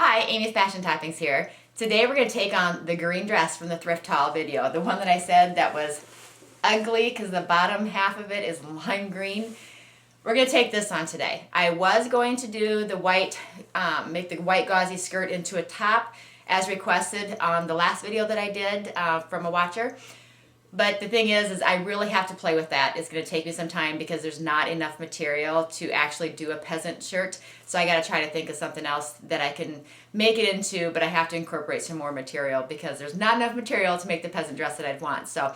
Hi, Amy's Fashion Toppings here. Today we're going to take on the green dress from the thrift haul video. The one that I said that was ugly because the bottom half of it is lime green. We're going to take this on today. I was going to do the white, make the white gauzy skirt into a top as requested on the last video that I did from a watcher. But the thing is I really have to play with that. It's going to take me some time because there's not enough material to actually do a peasant shirt. So I got to try to think of something else that I can make it into, but I have to incorporate some more material because there's not enough material to make the peasant dress that I'd want. So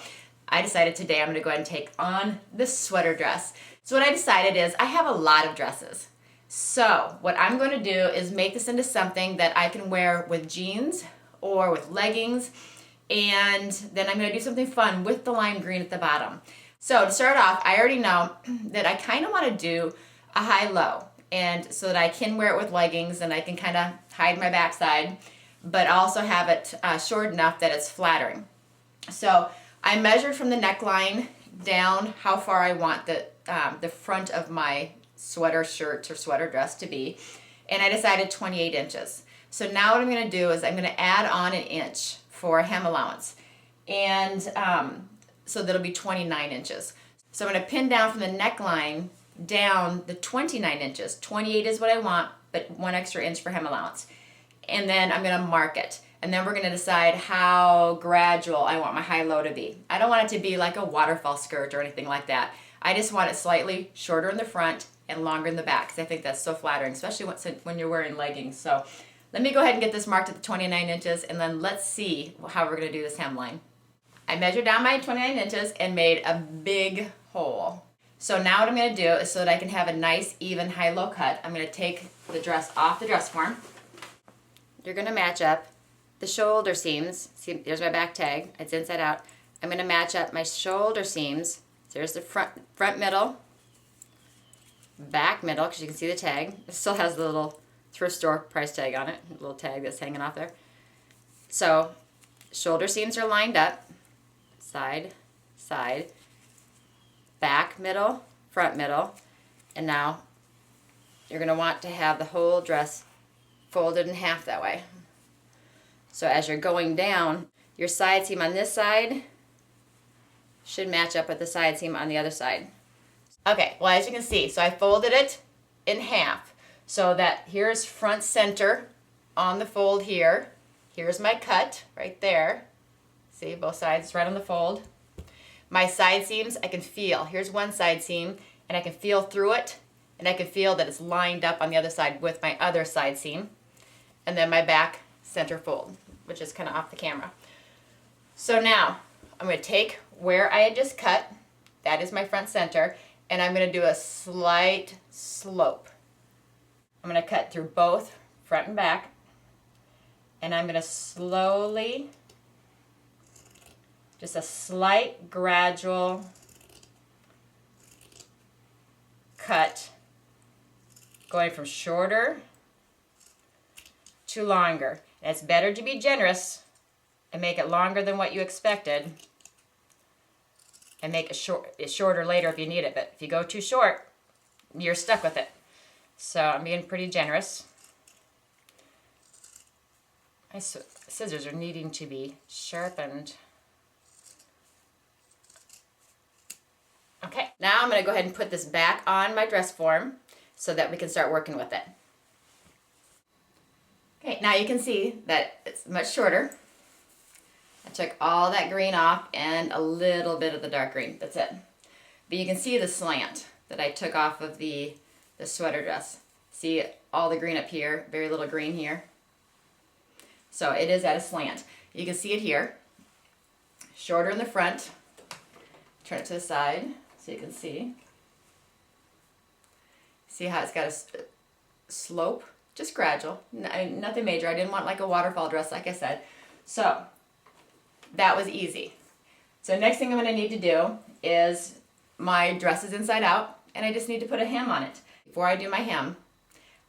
I decided today I'm going to go ahead and take on this sweater dress. So what I decided is I have a lot of dresses. So what I'm going to do is make this into something that I can wear with jeans or with leggings. And then I'm going to do something fun with the lime green at the bottom. So to start off, I already know that I kind of want to do a high-low, and so that I can wear it with leggings and I can kind of hide my backside, but also have it short enough that it's flattering. So I measured from the neckline down how far I want the front of my sweater shirt or sweater dress to be, and I decided 28 inches. So now what I'm going to do is I'm going to add on an inch for a hem allowance, and so that'll be 29 inches. So I'm going to pin down from the neckline down the 29 inches. 28 is what I want, but 1 extra inch for hem allowance. And then I'm going to mark it. And then we're going to decide how gradual I want my high-low to be. I don't want it to be like a waterfall skirt or anything like that. I just want it slightly shorter in the front and longer in the back because I think that's so flattering, especially when you're wearing leggings. So let me go ahead and get this marked at the 29 inches, and then let's see how we're going to do this hemline. I measured down my 29 inches and made a big hole. So now what I'm going to do is so that I can have a nice, even high-low cut, I'm going to take the dress off the dress form. You're going to match up the shoulder seams. See, there's my back tag. It's inside out. I'm going to match up my shoulder seams. So there's the front middle, back middle, because you can see the tag. It still has the little thrift store price tag on it, a little tag that's hanging off there. So shoulder seams are lined up, side, side, back middle, front middle, and now you're going to want to have the whole dress folded in half that way. So as you're going down, your side seam on this side should match up with the side seam on the other side. Okay, well, as you can see, so I folded it in half. So that here's front center on the fold here. Here's my cut right there. See, both sides right on the fold. My side seams I can feel. Here's one side seam, and I can feel through it, and I can feel that it's lined up on the other side with my other side seam. And then my back center fold, which is kind of off the camera. So now I'm going to take where I had just cut, that is my front center, and I'm going to do a slight slope. I'm going to cut through both front and back, and I'm going to slowly, just a slight gradual cut, going from shorter to longer. And it's better to be generous and make it longer than what you expected, and make it shorter later if you need it. But if you go too short, you're stuck with it. So I'm being pretty generous. My scissors are needing to be sharpened. Okay, now I'm going to go ahead and put this back on my dress form so that we can start working with it. Okay, now you can see that it's much shorter. I took all that green off and a little bit of the dark green. That's it. But you can see the slant that I took off of the sweater dress. See all the green up here, very little green here. So it is at a slant. You can see it here. Shorter in the front. Turn it to the side so you can see. See how it's got a slope? Just gradual, nothing major. I didn't want like a waterfall dress like I said. So that was easy. So next thing I'm going to need to do is my dress is inside out, and I just need to put a hem on it. Before I do my hem,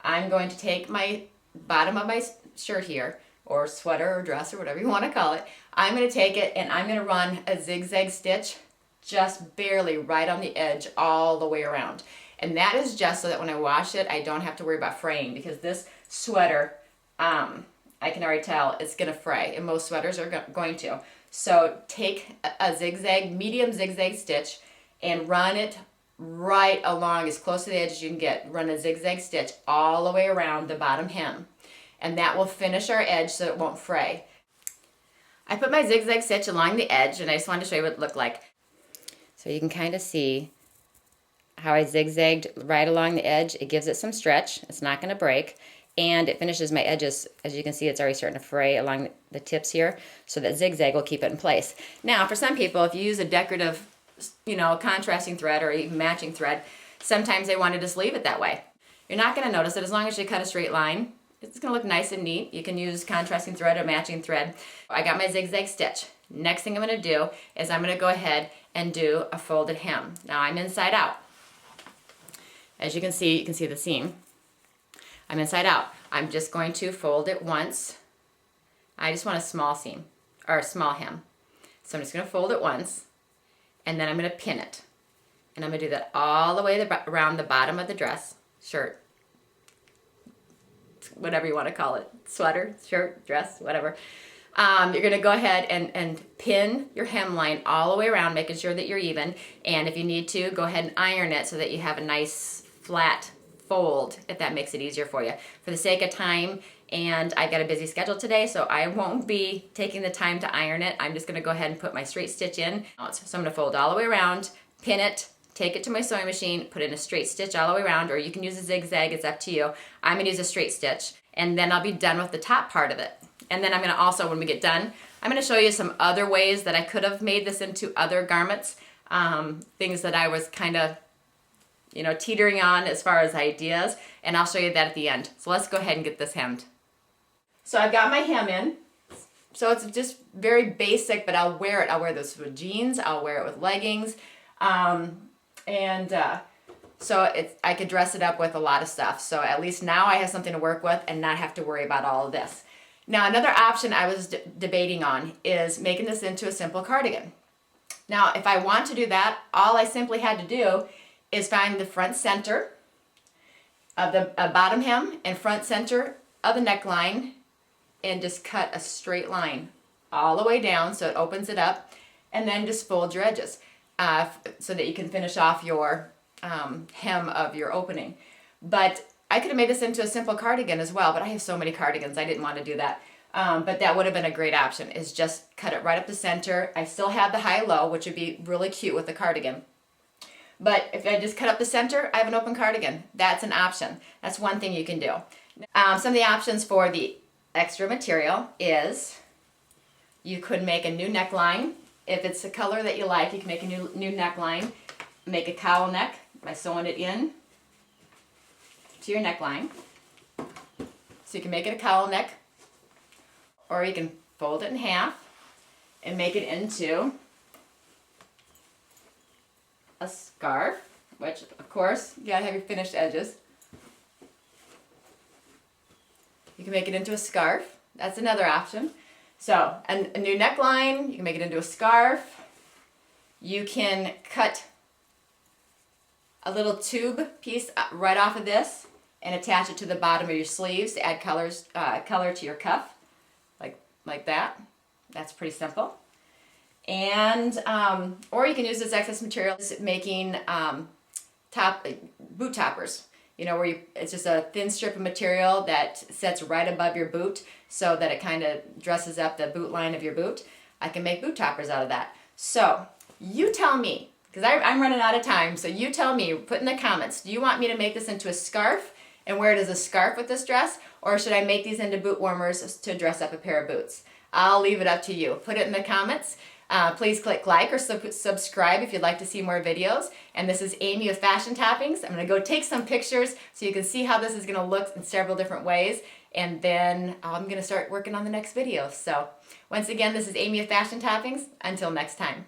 I'm going to take my bottom of my shirt here, or sweater or dress or whatever you want to call it. I'm going to take it and I'm going to run a zigzag stitch just barely right on the edge all the way around. And that is just so that when I wash it, I don't have to worry about fraying, because this sweater I can already tell it's going to fray, and most sweaters are going to. So take a zigzag, medium zigzag stitch and run it right along as close to the edge as you can get. Run a zigzag stitch all the way around the bottom hem, and that will finish our edge so it won't fray. I put my zigzag stitch along the edge, and I just wanted to show you what it looked like. So you can kind of see how I zigzagged right along the edge. It gives it some stretch. It's not going to break. And it finishes my edges. As you can see, it's already starting to fray along the tips here. So that zigzag will keep it in place. Now, for some people, if you use a decorative, contrasting thread or even matching thread, sometimes they want to just leave it that way. You're not going to notice it as long as you cut a straight line. It's going to look nice and neat. You can use contrasting thread or matching thread. I got my zigzag stitch. Next thing I'm going to do is I'm going to go ahead and do a folded hem. Now I'm inside out. As you can see the seam. I'm inside out. I'm just going to fold it once. I just want a small seam, or a small hem. So I'm just going to fold it once, and then I'm going to pin it. And I'm going to do that all the way around the bottom of the dress, shirt, whatever you want to call it, sweater, shirt, dress, whatever. You're going to go ahead and pin your hemline all the way around, making sure that you're even. And if you need to, go ahead and iron it so that you have a nice flat fold, if that makes it easier for you. For the sake of time, and I've got a busy schedule today, so I won't be taking the time to iron it. I'm just going to go ahead and put my straight stitch in. So I'm going to fold all the way around, pin it, take it to my sewing machine, put in a straight stitch all the way around, or you can use a zigzag, it's up to you. I'm going to use a straight stitch, and then I'll be done with the top part of it. And then I'm going to also, when we get done, I'm going to show you some other ways that I could have made this into other garments, things that I was kind of teetering on as far as ideas, and I'll show you that at the end. So let's go ahead and get this hemmed. So I've got my hem in. So it's just very basic, but I'll wear it. I'll wear this with jeans. I'll wear it with leggings. So I could dress it up with a lot of stuff. So at least now I have something to work with and not have to worry about all of this. Now another option I was debating on is making this into a simple cardigan. Now if I want to do that, all I simply had to do is find the front center of the bottom hem and front center of the neckline and just cut a straight line all the way down so it opens it up, and then just fold your edges so that you can finish off your hem of your opening. But I could have made this into a simple cardigan as well, but I have so many cardigans I didn't want to do that. But that would have been a great option, is just cut it right up the center. I still have the high-low, which would be really cute with the cardigan. But if I just cut up the center, I have an open cardigan. That's an option. That's one thing you can do. Some of the options for the extra material is you could make a new neckline. If it's a color that you like, you can make a new neckline. Make a cowl neck by sewing it in to your neckline. So you can make it a cowl neck, or you can fold it in half and make it into a scarf, which of course you gotta have your finished edges. You can make it into a scarf. That's another option. So a new neckline, you can make it into a scarf. You can cut a little tube piece right off of this and attach it to the bottom of your sleeves to add color to your cuff, like that. That's pretty simple. And or you can use this excess material making boot toppers. Where it's just a thin strip of material that sets right above your boot so that it kind of dresses up the boot line of your boot. I can make boot toppers out of that. So you tell me, because I'm running out of time, so you tell me, put in the comments, do you want me to make this into a scarf and wear it as a scarf with this dress, or should I make these into boot warmers to dress up a pair of boots? I'll leave it up to you. Put it in the comments. Please click like or subscribe if you'd like to see more videos. And this is Amy with Fashion Toppings. I'm going to go take some pictures so you can see how this is going to look in several different ways. And then I'm going to start working on the next video. So once again, this is Amy with Fashion Toppings. Until next time.